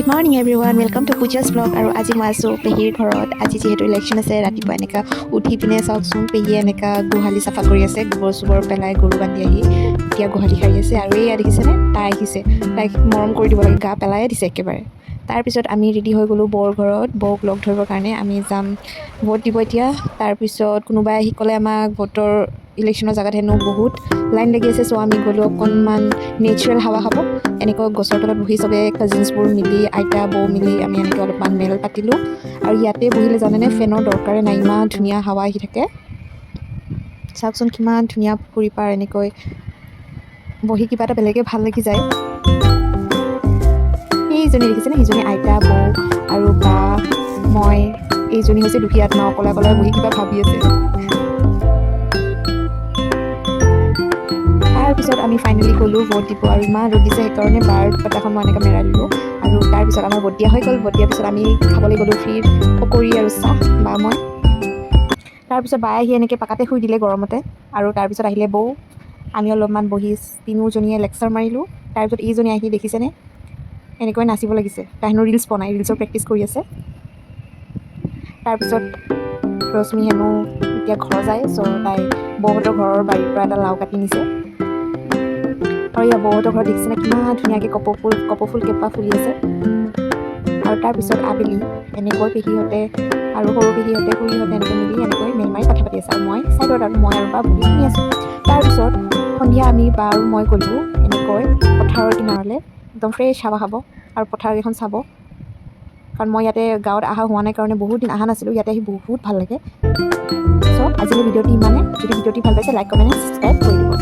Good morning everyone, welcome to Pooja's vlog. আৰু আজি মই আছোঁ পেহিৰ ঘৰত। আজি যিহেতু ইলেকশ্যন আছে, ৰাতিপুৱা এনেকা উঠি পিনে চাওকচোন পেহিয়ে এনেকা গোহালি চাফা কৰি আছে, গোবৰ চোবৰ পেলাই গৰু বান্ধি আহি এতিয়া গোহালি সাৰি আছে। আৰু এয়া দেখিছেনে, তাই আহিছে, তাইক মৰম কৰি দিব লাগে, গা পেলাই দিছে একেবাৰে। তাৰপিছত আমি ৰেডি হৈ গ'লোঁ বৌৰ ঘৰত, বৌক লগ ধৰিবৰ কাৰণে। আমি যাম ভোট দিব এতিয়া। তাৰপিছত কোনোবাই আহি ক'লে আমাক ভোটৰ ইলেকশ্যনৰ জেগাত হেনো বহুত লাইন লাগি আছে, চ' আমি গ'লোঁ অকণমান নেচাৰেল হাৱা খাব। এনেকৈ গছৰ তলত বহি চবে কাজিনছবোৰ মিলি, আইতা বৌ মিলি আমি এনেকৈ অলপমান মেল পাতিলোঁ। আৰু ইয়াতে বহিলে জানেনে, ফেনৰ দৰকাৰে নাই, ইমান ধুনীয়া হাৱা আহি থাকে। চাওকচোন কিমান ধুনীয়া পুখুৰী পাৰ, এনেকৈ বহি কিবা এটা বেলেগে ভাল লাগি যায়। এইজনী দেখিছেনে, সিজনী আইতা বৌ আৰু বা মই, এইজনী হৈছে দুখীয়া আত্মা, অকলে অকলে বহি কিবা ভাবি আছে। তাৰপিছত আমি ফাইনেলি গ'লোঁ ভোট দিব। আৰু ইমান ৰ'দ দিছে, সেইকাৰণে বাৰ পতাখন মই এনেকৈ মেৰাই দিলোঁ। আৰু তাৰপিছত আমাৰ ভোট দিয়া হৈ গ'ল। ভোট দিয়াৰ পিছত আমি খাবলৈ গ'লোঁ ফ্ৰীৰ পকৰি আৰু চাহ, বা মই। তাৰপিছত বায়ে আহি এনেকৈ পাকাতে শুই দিলে গৰমতে। আৰু তাৰপিছত আহিলে বৌ, আমি অলপমান বহি তিনিওজনীয়ে লেকচাৰ মাৰিলোঁ। তাৰপিছত এইজনী আহি দেখিছেনে, এনেকৈ নাচিব লাগিছে, তাই হেনো ৰিলচ বনাই, ৰিলচৰ প্ৰেক্টিচ কৰি আছে। তাৰপিছত ৰশ্মি হেনো এতিয়া ঘৰ যায়, চ' তাই বৌহঁতৰ ঘৰৰ বাৰীৰ পৰা এটা লাও কাটি নিছে। আৰু ইয়াৰ বৌহঁতৰ ঘৰত দেখিছেনে কিমান ধুনীয়াকৈ কপৌফুল কেঁপা ফুলি আছে। আৰু তাৰপিছত আবেলি এনেকৈ পেহীহঁতে আৰু সৰু পেহীহঁতে খুৰীহঁতে এনেকৈ মিলি এনেকৈ মেল মাৰি কথা পাতি আছে। আৰু মই ছাইডত, আৰু মই আৰু বা বহি শুনি আছোঁ। তাৰপিছত সন্ধিয়া আমি বা আৰু মই গ'লোঁ এনেকৈ পথাৰৰ কিনাৰলৈ, একদম ফ্ৰেছ হাৱা খাব আৰু পথাৰকেইখন চাব। কাৰণ মই ইয়াতে গাঁৱত অহা হোৱা নাই কাৰণে বহুত দিন অহা নাছিলোঁ, ইয়াতে আহি বহুত ভাল লাগে। চ' আজিলৈ ভিডিঅ'টি ইমানে। যদি ভিডিঅ'টি ভাল পাইছে, লাইক কমেণ্ট ছাবস্ক্ৰাইব কৰি দিব।